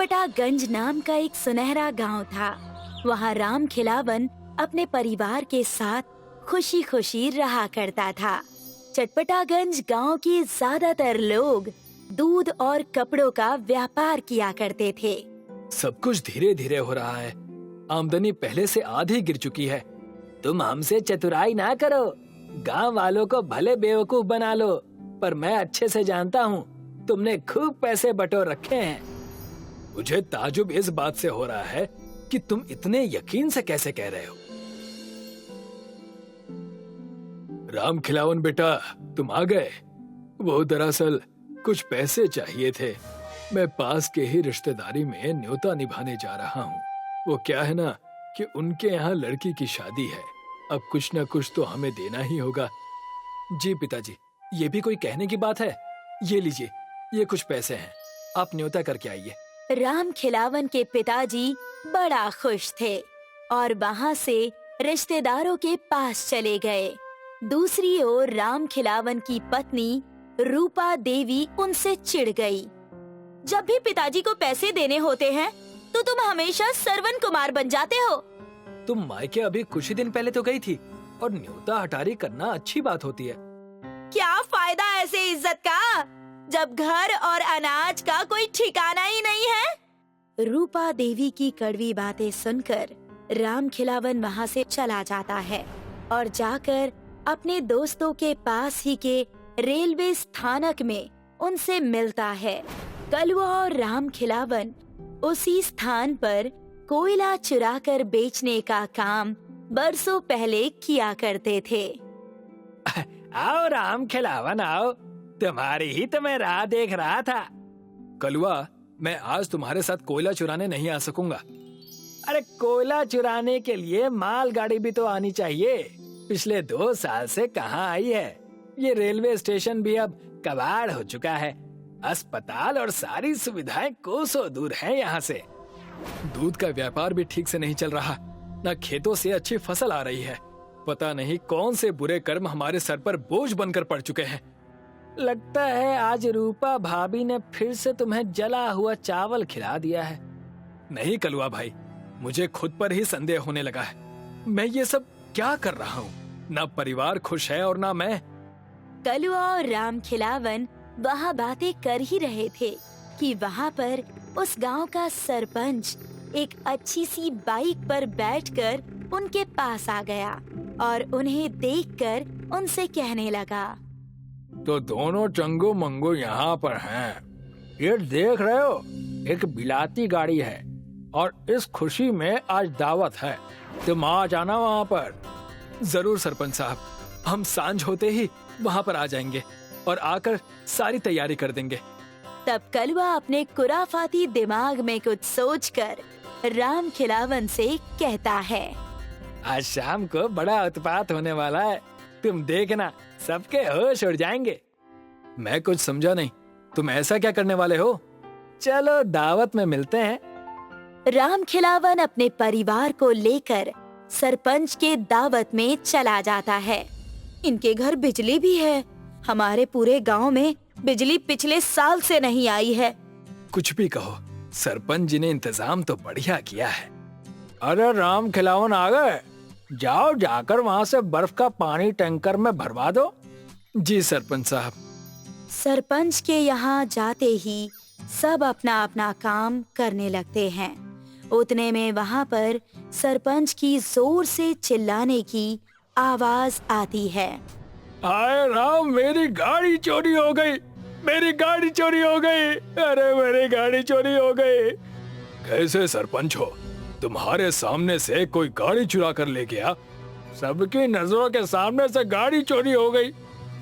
चटपटागंज नाम का एक सुनहरा गांव था। वहाँ राम खिलावन अपने परिवार के साथ खुशी खुशी रहा करता था। चटपटागंज गांव के ज्यादातर लोग दूध और कपड़ों का व्यापार किया करते थे। सब कुछ धीरे धीरे हो रहा है। आमदनी पहले से आधी गिर चुकी है। तुम हमसे चतुराई ना करो। गांव वालों को भले बेवकूफ बना लो, पर मैं अच्छे से जानता हूँ तुमने खूब पैसे बटोर रखे हैं। मुझे ताजुब इस बात से हो रहा है कि तुम इतने यकीन से कैसे कह रहे हो। राम खिलावन बेटा, तुम आ गए। वो दरअसल कुछ पैसे चाहिए थे। मैं पास के ही रिश्तेदारी में न्योता निभाने जा रहा हूँ। वो क्या है ना कि उनके यहाँ लड़की की शादी है। अब कुछ न कुछ तो हमें देना ही होगा। जी पिताजी, ये भी कोई कहने की बात है। ये लीजिए, ये कुछ पैसे हैं, आप न्योता करके आइए। राम खिलावन के पिताजी बड़ा खुश थे और वहाँ से रिश्तेदारों के पास चले गए। दूसरी ओर राम खिलावन की पत्नी रूपा देवी उनसे चिढ़ गई। जब भी पिताजी को पैसे देने होते हैं तो तुम हमेशा सरवन कुमार बन जाते हो। तुम मायके अभी कुछ ही दिन पहले तो गई थी, और न्योता हटारी करना अच्छी बात होती है। क्या फायदा ऐसे इज्जत का, जब घर और अनाज का कोई ठिकाना ही नहीं है। रूपा देवी की कड़वी बातें सुनकर राम खिलावन वहाँ से चला जाता है और जाकर अपने दोस्तों के पास ही के रेलवे स्थानक में उनसे मिलता है। कलवा और राम खिलावन उसी स्थान पर कोयला चुराकर बेचने का काम बरसों पहले किया करते थे। आओ राम खिलावन आओ, तुम्हारी ही तो मैं राह देख रहा था। कलवा, मैं आज तुम्हारे साथ कोयला चुराने नहीं आ सकूंगा। अरे कोयला चुराने के लिए मालगाड़ी भी तो आनी चाहिए। पिछले 2 साल से कहाँ आई है। ये रेलवे स्टेशन भी अब कबाड़ हो चुका है। अस्पताल और सारी सुविधाएं कोसों दूर हैं यहाँ से। दूध का व्यापार भी ठीक से नहीं चल रहा, न खेतों से अच्छी फसल आ रही है। पता नहीं कौन से बुरे कर्म हमारे सर पर बोझ बनकर पड़ चुके हैं। लगता है आज रूपा भाभी ने फिर से तुम्हें जला हुआ चावल खिला दिया है। नहीं कलवा भाई, मुझे खुद पर ही संदेह होने लगा है। मैं ये सब क्या कर रहा हूँ? ना परिवार खुश है और ना मैं। कलवा और राम खिलावन वहाँ बातें कर ही रहे थे कि वहाँ पर उस गांव का सरपंच एक अच्छी सी बाइक पर बैठकर उनके पास आ गया और उन्हें देखकर उनसे कहने लगा, तो दोनों चंगो मंगो यहाँ पर हैं। ये देख रहे हो, एक बिलाती गाड़ी है और इस खुशी में आज दावत है। तुम आ जाना वहाँ पर। जरूर सरपंच साहब, हम सांझ होते ही वहाँ पर आ जाएंगे और आकर सारी तैयारी कर देंगे। तब कलवा अपने खुराफाती दिमाग में कुछ सोचकर राम खिलावन से कहता है, आज शाम को बड़ा उत्पात होने वाला है। तुम देखना, सबके होश उड़ जाएंगे। मैं कुछ समझा नहीं, तुम ऐसा क्या करने वाले हो? चलो दावत में मिलते हैं। राम खिलावन अपने परिवार को लेकर सरपंच के दावत में चला जाता है। इनके घर बिजली भी है। हमारे पूरे गांव में बिजली पिछले साल से नहीं आई है। कुछ भी कहो, सरपंच जी ने इंतजाम तो बढ़िया किया है। अरे राम खिलावन आ गए, जाओ जाकर वहाँ से बर्फ का पानी टैंकर में भरवा दो। जी सरपंच साहब। सरपंच के यहाँ जाते ही सब अपना अपना काम करने लगते हैं। उतने में वहाँ पर सरपंच की जोर से चिल्लाने की आवाज आती है। हाय राम, मेरी गाड़ी चोरी हो गई, मेरी गाड़ी चोरी हो गई। अरे मेरी गाड़ी चोरी हो गई। कैसे सरपंच हो? तुम्हारे सामने से कोई गाड़ी चुरा कर ले गया। सबकी नजरों के सामने से गाड़ी चोरी हो गई।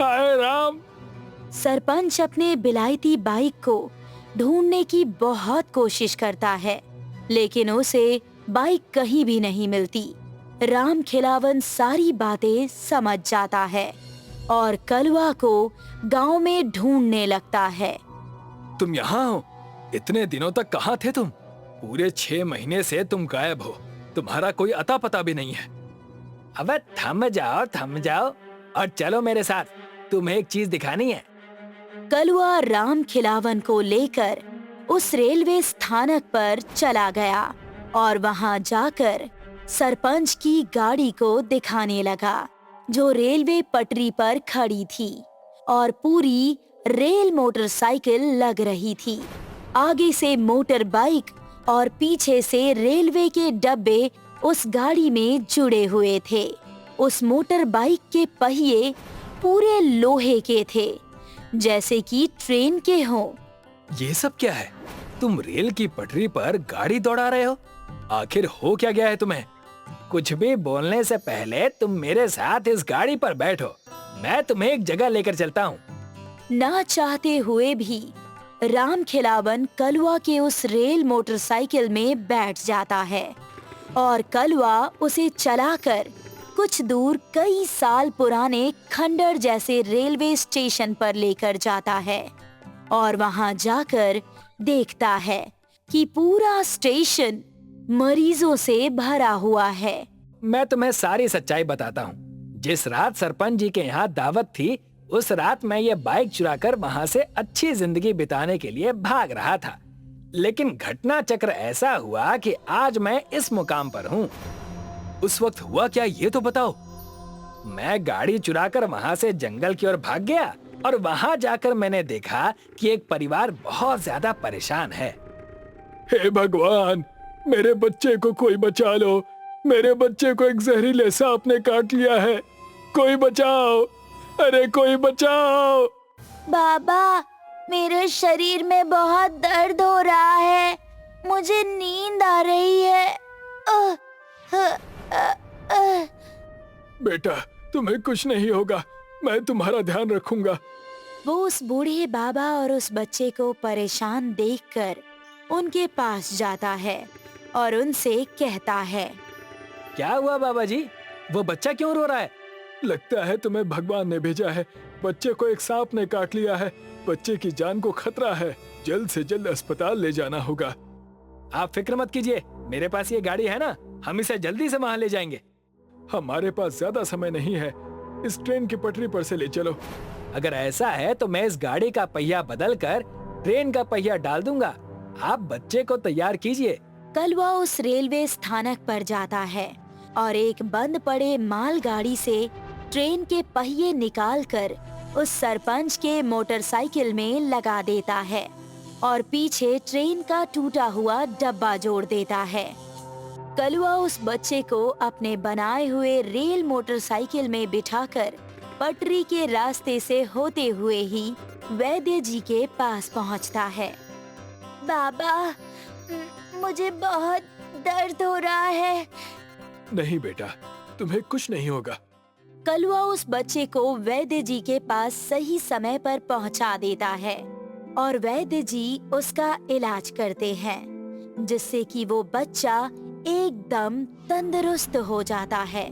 हाय राम। सरपंच अपने बिलायती बाइक को ढूंढने की बहुत कोशिश करता है, लेकिन उसे बाइक कहीं भी नहीं मिलती। राम खिलावन सारी बातें समझ जाता है और कलवा को गांव में ढूंढने लगता है। तुम यहाँ हो? इतने दिनों तक कहाँ थे तुम? पूरे 6 महीने से तुम गायब हो। तुम्हारा कोई अता पता भी नहीं है। अबे थम जाओ और चलो मेरे साथ। तुम्हें एक चीज दिखानी है। कलवा राम खिलावन को लेकर उस रेलवे स्थानक पर चला गया और वहां जाकर सरपंच की गाड़ी को दिखाने लगा, जो रेलवे पटरी पर खड़ी थी और पूरी रेल मोटरसाइकिल लग रही थी। आगे से मोटर बाइक और पीछे से रेलवे के डब्बे उस गाड़ी में जुड़े हुए थे। उस मोटर बाइक के पहिए पूरे लोहे के थे, जैसे कि ट्रेन के हों। ये सब क्या है? तुम रेल की पटरी पर गाड़ी दौड़ा रहे हो? आखिर हो क्या गया है तुम्हें? कुछ भी बोलने से पहले तुम मेरे साथ इस गाड़ी पर बैठो। मैं तुम्हें एक जगह लेकर चलता हूँ। ना चाहते हुए भी राम खिलावन कलवा के उस रेल मोटरसाइकिल में बैठ जाता है और कलवा उसे चलाकर कुछ दूर कई साल पुराने खंडर जैसे रेलवे स्टेशन पर लेकर जाता है और वहां जाकर देखता है कि पूरा स्टेशन मरीजों से भरा हुआ है। मैं तुम्हें सारी सच्चाई बताता हूँ। जिस रात सरपंच जी के यहाँ दावत थी, उस रात मैं ये बाइक चुराकर वहाँ से अच्छी जिंदगी बिताने के लिए भाग रहा था। लेकिन घटना चक्र ऐसा हुआ कि आज मैं इस मुकाम पर हूँ। उस वक्त हुआ क्या, ये तो बताओ। मैं गाड़ी चुराकर वहाँ से जंगल की ओर भाग गया और वहाँ जाकर मैंने देखा कि एक परिवार बहुत ज्यादा परेशान है। हे भगवान, मेरे बच्चे को कोई बचा लो। मेरे बच्चे को एक जहरीले सांप ने काट लिया है। कोई बचाओ, अरे कोई बचाओ। बाबा, मेरे शरीर में बहुत दर्द हो रहा है। मुझे नींद आ रही है। बेटा, तुम्हें कुछ नहीं होगा। मैं तुम्हारा ध्यान रखूंगा। वो उस बूढ़े बाबा और उस बच्चे को परेशान देखकर उनके पास जाता है और उनसे कहता है, क्या हुआ बाबा जी? वो बच्चा क्यों रो रहा है? लगता है तुम्हें भगवान ने भेजा है। बच्चे को एक सांप ने काट लिया है। बच्चे की जान को खतरा है। जल्द से जल्द अस्पताल ले जाना होगा। आप फिक्र मत कीजिए, मेरे पास ये गाड़ी है ना, हम इसे जल्दी से वहाँ ले जाएंगे। हमारे पास ज्यादा समय नहीं है। इस ट्रेन की पटरी पर से ले चलो। अगर ऐसा है तो मैं इस गाड़ी का पहिया बदलकर ट्रेन का पहिया डाल दूंगा। आप बच्चे को तैयार कीजिए। कलवा उस रेलवे स्थानक पर जाता है और एक बंद पड़े मालगाड़ी से ट्रेन के पहिए निकालकर उस सरपंच के मोटरसाइकिल में लगा देता है और पीछे ट्रेन का टूटा हुआ डब्बा जोड़ देता है। कलवा उस बच्चे को अपने बनाए हुए रेल मोटरसाइकिल में बिठाकर पटरी के रास्ते से होते हुए ही वैद्य जी के पास पहुंचता है। बाबा, मुझे बहुत दर्द हो रहा है। नहीं बेटा, तुम्हें कुछ नहीं होगा। कलवा उस बच्चे को वैद्य जी के पास सही समय पर पहुंचा देता है और वैद्य जी उसका इलाज करते हैं, जिससे कि वो बच्चा एकदम तंदुरुस्त हो जाता है।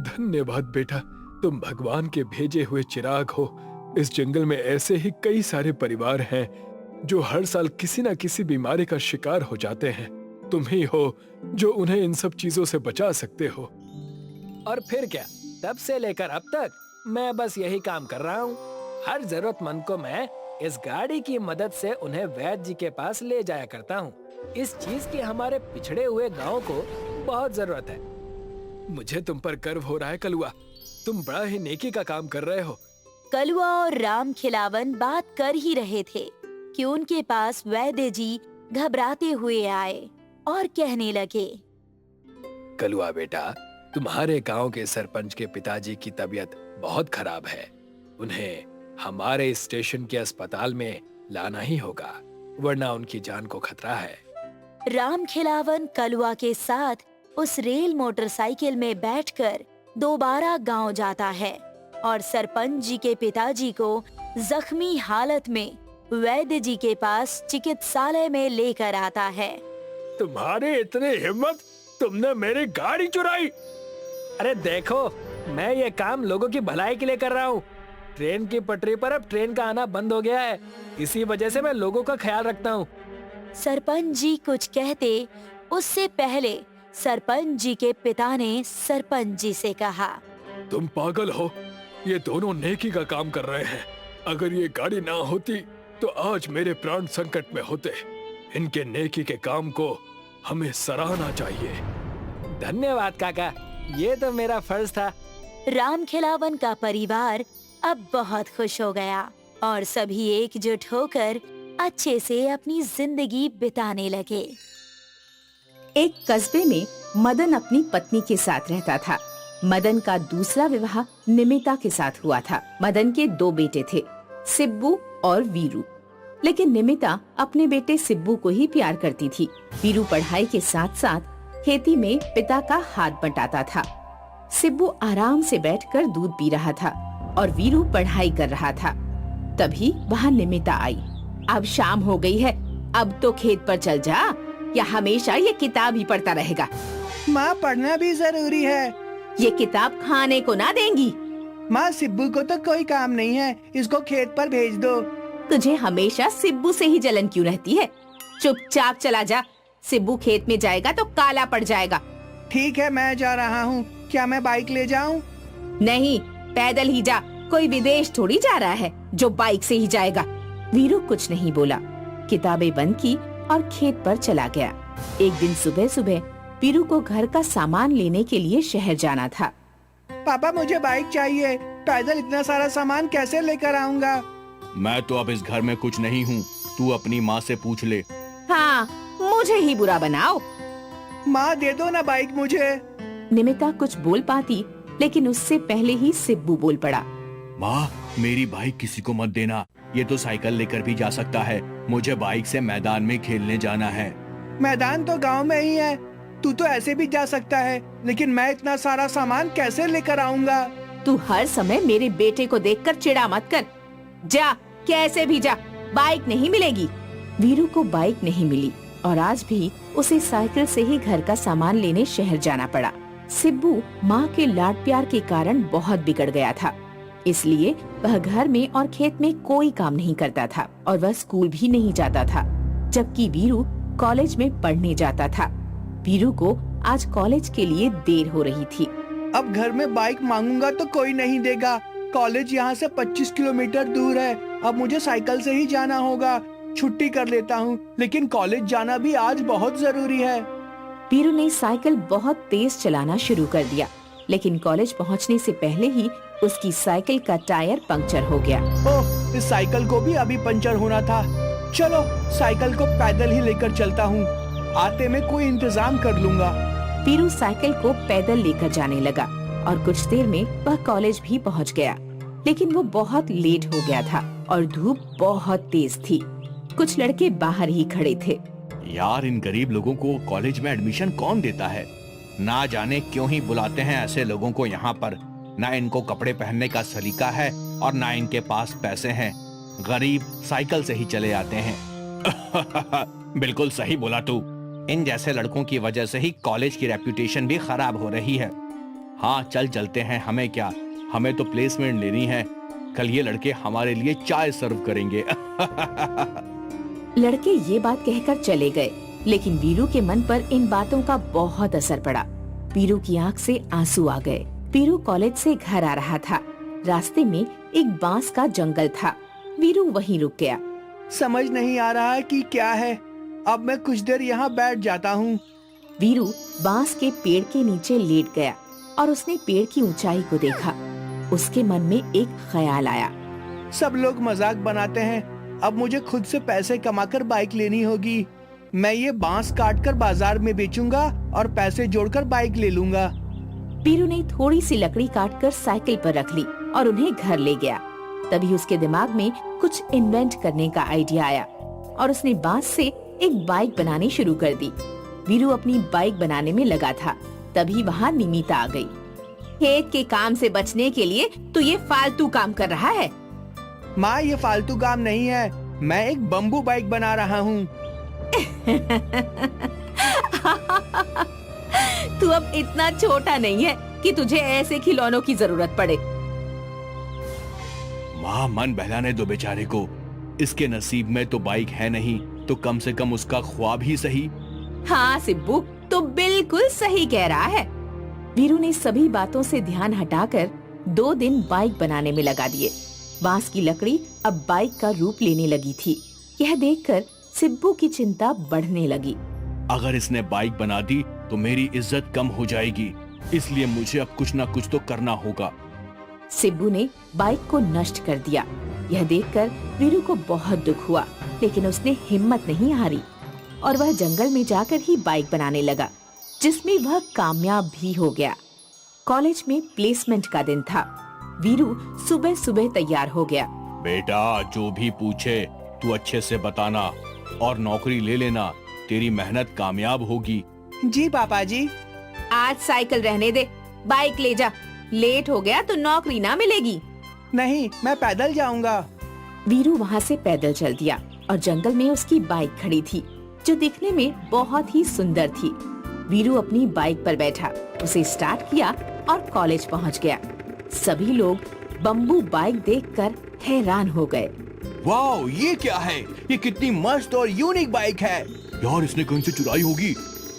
धन्यवाद बेटा, तुम भगवान के भेजे हुए चिराग हो। इस जंगल में ऐसे ही कई सारे परिवार हैं जो हर साल किसी न किसी बीमारी का शिकार हो जाते हैं। तुम ही हो जो उन्हें इन सब चीजों से बचा सकते हो। और फिर क्या, तब से लेकर अब तक मैं बस यही काम कर रहा हूँ। हर जरूरतमंद को मैं इस गाड़ी की मदद से उन्हें वैद्य जी के पास ले जाया करता हूँ। इस चीज की हमारे पिछड़े हुए गांव को बहुत जरूरत है। मुझे तुम पर गर्व हो रहा है कलुआ। तुम बड़ा ही नेकी का काम कर रहे हो। कलवा और राम खिलावन बात कर ही रहे थे कि उनके पास वैद्य जी घबराते हुए आए और कहने लगे, कलुआ बेटा, तुम्हारे गांव के सरपंच के पिताजी की तबीयत बहुत खराब है। उन्हें हमारे स्टेशन के अस्पताल में लाना ही होगा, वरना उनकी जान को खतरा है। राम खिलावन कलवा के साथ उस रेल मोटरसाइकिल में बैठकर दोबारा गांव जाता है और सरपंच जी के पिताजी को जख्मी हालत में वैद्य जी के पास चिकित्सालय में लेकर आता है। तुम्हारे इतने हिम्मत, तुमने मेरी गाड़ी चुराई। अरे देखो, मैं ये काम लोगों की भलाई के लिए कर रहा हूँ। ट्रेन की पटरी पर अब ट्रेन का आना बंद हो गया है, इसी वजह से मैं लोगों का ख्याल रखता हूँ। सरपंच जी कुछ कहते उससे पहले सरपंच जी के पिता ने सरपंच जी से कहा, तुम पागल हो, ये दोनों नेकी का काम कर रहे हैं। अगर ये गाड़ी ना होती तो आज मेरे प्राण संकट में होते। इनके नेकी के काम को हमें सराहना चाहिए। धन्यवाद काका, ये तो मेरा फर्ज था। राम खिलावन का परिवार अब बहुत खुश हो गया और सभी एकजुट होकर अच्छे से अपनी जिंदगी बिताने लगे। एक कस्बे में मदन अपनी पत्नी के साथ रहता था। मदन का दूसरा विवाह निमिता के साथ हुआ था। मदन के 2 बेटे थे, सिब्बू और वीरू। लेकिन निमिता अपने बेटे सिब्बू को ही प्यार करती थी। वीरू पढ़ाई के साथ साथ खेती में पिता का हाथ बटाता था। सिब्बू आराम से बैठकर दूध पी रहा था और वीरू पढ़ाई कर रहा था। तभी वहाँ निमिता आई। अब शाम हो गई है, अब तो खेत पर चल जा, या हमेशा ये किताब ही पढ़ता रहेगा। माँ, पढ़ना भी जरूरी है। ये किताब खाने को ना देंगी। माँ, सिब्बू को तो कोई काम नहीं है, इसको खेत पर भेज दो। तुझे हमेशा सिब्बू से ही जलन क्यों रहती है? चुपचाप चला जा, सिब्बू खेत में जाएगा तो काला पड़ जाएगा। ठीक है, मैं जा रहा हूँ। क्या मैं बाइक ले जाऊँ? नहीं, पैदल ही जा। कोई विदेश थोड़ी जा रहा है जो बाइक से ही जाएगा। वीरू कुछ नहीं बोला, किताबें बंद की और खेत पर चला गया। एक दिन सुबह सुबह वीरू को घर का सामान लेने के लिए शहर जाना था। पापा, मुझे बाइक चाहिए। पैदल इतना सारा सामान कैसे लेकर आऊँगा? मैं तो अब इस घर में कुछ नहीं हूँ, तू अपनी माँ से पूछ ले। हाँ, मुझे ही बुरा बनाओ। माँ, दे दो ना बाइक मुझे। निमिता कुछ बोल पाती, लेकिन उससे पहले ही सिब्बू बोल पड़ा। माँ, मेरी बाइक किसी को मत देना, ये तो साइकिल लेकर भी जा सकता है। मुझे बाइक से मैदान में खेलने जाना है। मैदान तो गांव में ही है, तू तो ऐसे भी जा सकता है, लेकिन मैं इतना सारा सामान कैसे लेकर आऊँगा? तू हर समय मेरे बेटे को देखकर चिढ़ा मत कर। जा, कैसे भी जा, बाइक नहीं मिलेगी। वीरू को बाइक नहीं मिली और आज भी उसे साइकिल से ही घर का सामान लेने शहर जाना पड़ा। सिब्बू माँ के लाड प्यार के कारण बहुत बिगड़ गया था, इसलिए वह घर में और खेत में कोई काम नहीं करता था और वह स्कूल भी नहीं जाता था, जबकि वीरू कॉलेज में पढ़ने जाता था। वीरू को आज कॉलेज के लिए देर हो रही थी। अब घर में बाइक मांगूंगा तो कोई नहीं देगा। कॉलेज यहाँ से 25 किलोमीटर दूर है। अब मुझे साइकिल से ही जाना होगा। छुट्टी कर लेता हूँ, लेकिन कॉलेज जाना भी आज बहुत जरूरी है। वीरू ने साइकिल बहुत तेज चलाना शुरू कर दिया, लेकिन कॉलेज पहुँचने से पहले ही उसकी साइकिल का टायर पंक्चर हो गया। ओह, इस साइकिल को भी अभी पंचर होना था। चलो, साइकिल को पैदल ही लेकर चलता हूँ। आते में कोई इंतजाम कर लूँगा। वीरू साइकिल को पैदल लेकर जाने लगा और कुछ देर में वह कॉलेज भी पहुँच गया, लेकिन वो बहुत लेट हो गया था और धूप बहुत तेज थी। कुछ लड़के बाहर ही खड़े थे। यार, इन गरीब लोगों को कॉलेज में एडमिशन कौन देता है? ना जाने क्यों ही बुलाते हैं ऐसे लोगों को यहाँ पर। ना इनको कपड़े पहनने का सलीका है और ना इनके पास पैसे हैं। गरीब साइकिल से ही चले आते हैं। बिल्कुल सही बोला तू। इन जैसे लड़कों की वजह से ही कॉलेज की रेपुटेशन भी खराब हो रही है। हाँ, चल चलते हैं, हमें क्या, हमें तो प्लेसमेंट लेनी है। कल ये लड़के हमारे लिए चाय सर्व करेंगे। लड़के ये बात कहकर चले गए, लेकिन वीरू के मन पर इन बातों का बहुत असर पड़ा। वीरू की आंख से आंसू आ गए। वीरू कॉलेज से घर आ रहा था। रास्ते में एक बांस का जंगल था। वीरू वहीं रुक गया। समझ नहीं आ रहा कि क्या है। अब मैं कुछ देर यहाँ बैठ जाता हूँ। वीरू बांस के पेड़ के नीचे लेट गया और उसने पेड़ की ऊंचाई को देखा। उसके मन में एक ख्याल आया। सब लोग मजाक बनाते हैं, अब मुझे खुद से पैसे कमाकर बाइक लेनी होगी। मैं ये बांस काटकर बाजार में बेचूंगा और पैसे जोड़कर बाइक ले लूंगा। वीरू ने थोड़ी सी लकड़ी काटकर साइकिल पर रख ली और उन्हें घर ले गया। तभी उसके दिमाग में कुछ इन्वेंट करने का आइडिया आया और उसने बांस से एक बाइक बनानी शुरू कर दी। वीरू अपनी बाइक बनाने में लगा था, तभी वहाँ निमिता आ गई। खेत के काम से बचने के लिए तू ये फालतू काम कर रहा है। माँ, ये फालतू काम नहीं है, मैं एक बम्बू बाइक बना रहा हूँ। तू अब इतना छोटा नहीं है कि तुझे ऐसे खिलौनों की जरूरत पड़े। माँ, मन बहलाने दो बेचारे को। इसके नसीब में तो बाइक है नहीं, तो कम से कम उसका ख्वाब ही सही। हाँ सिब्बू, तो बिल्कुल सही कह रहा है। वीरू ने सभी बातों से ध्यान हटाकर 2 दिन बाइक बनाने में लगा दिए। बांस की लकड़ी अब बाइक का रूप लेने लगी थी। यह देखकर सिब्बू की चिंता बढ़ने लगी। अगर इसने बाइक बना दी तो मेरी इज्जत कम हो जाएगी, इसलिए मुझे अब कुछ ना कुछ तो करना होगा। सिब्बू ने बाइक को नष्ट कर दिया। यह देखकर वीरू को बहुत दुख हुआ, लेकिन उसने हिम्मत नहीं हारी और वह जंगल में जाकर ही बाइक बनाने लगा, जिसमें वह कामयाब भी हो गया। कॉलेज में प्लेसमेंट का दिन था। वीरू सुबह सुबह तैयार हो गया। बेटा, जो भी पूछे तू अच्छे से बताना और नौकरी ले लेना, तेरी मेहनत कामयाब होगी। जी पापा जी। आज साइकिल रहने दे, बाइक ले जा। लेट हो गया तो नौकरी ना मिलेगी। नहीं, मैं पैदल जाऊंगा। वीरू वहाँ से पैदल चल दिया और जंगल में उसकी बाइक खड़ी थी, जो दिखने में बहुत ही सुंदर थी। वीरू अपनी बाइक पर बैठा, उसे स्टार्ट किया और कॉलेज पहुँच गया। सभी लोग बम्बू बाइक देखकर हैरान हो गए। वाओ, ये क्या है? ये कितनी मस्त और यूनिक बाइक है। यार, इसने कहीं से चुराई होगी।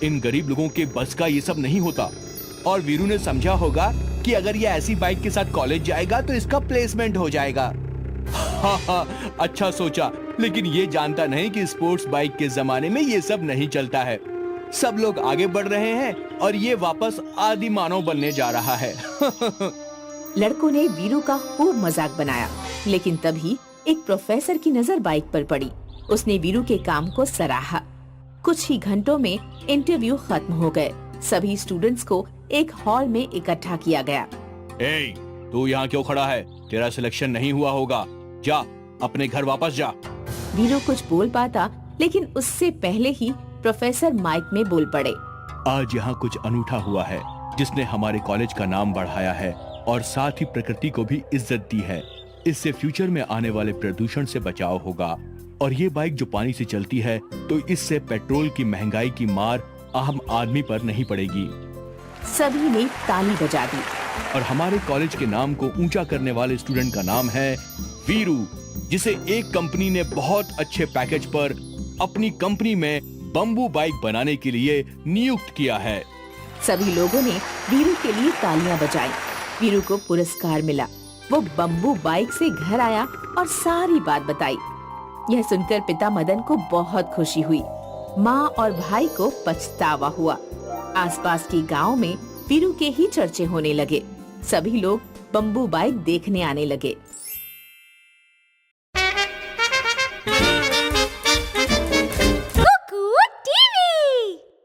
इन गरीब लोगों के बस का ये सब नहीं होता। और वीरू ने समझा होगा कि अगर ये ऐसी बाइक के साथ कॉलेज जाएगा तो इसका प्लेसमेंट हो जाएगा। हाँ, अच्छा सोचा, लेकिन ये जानता नहीं कि स्पोर्ट्स बाइक के जमाने में ये सब नहीं चलता है। सब लोग आगे बढ़ रहे हैं और ये वापस आदि मानव बनने जा रहा है। लड़कों ने वीरू का खूब मजाक बनाया, लेकिन तभी एक प्रोफेसर की नजर बाइक पर पड़ी। उसने वीरू के काम को सराहा। कुछ ही घंटों में इंटरव्यू खत्म हो गए। सभी स्टूडेंट्स को एक हॉल में इकट्ठा किया गया। ए, तू यहाँ क्यों खड़ा है? तेरा सिलेक्शन नहीं हुआ होगा। जा, अपने घर वापस जा। वीरू कुछ बोल पाता, लेकिन उससे पहले ही प्रोफेसर माइक में बोल पड़े। आज यहाँ कुछ अनूठा हुआ है, जिसने हमारे कॉलेज का नाम बढ़ाया है और साथ ही प्रकृति को भी इज्जत दी है। इससे फ्यूचर में आने वाले प्रदूषण से बचाव होगा। और ये बाइक जो पानी से चलती है, तो इससे पेट्रोल की महंगाई की मार आम आदमी पर नहीं पड़ेगी। सभी ने ताली बजा दी। और हमारे कॉलेज के नाम को ऊंचा करने वाले स्टूडेंट का नाम है वीरू, जिसे एक कंपनी ने बहुत अच्छे पैकेज पर अपनी कंपनी में बम्बू बाइक बनाने के लिए नियुक्त किया है। सभी लोगों ने वीरू के लिए तालियां बजाई। वीरू को पुरस्कार मिला। वो बम्बू बाइक से घर आया और सारी बात बताई। यह सुनकर पिता मदन को बहुत खुशी हुई। माँ और भाई को पछतावा हुआ। आसपास के गांव में वीरू के ही चर्चे होने लगे। सभी लोग बम्बू बाइक देखने आने लगे।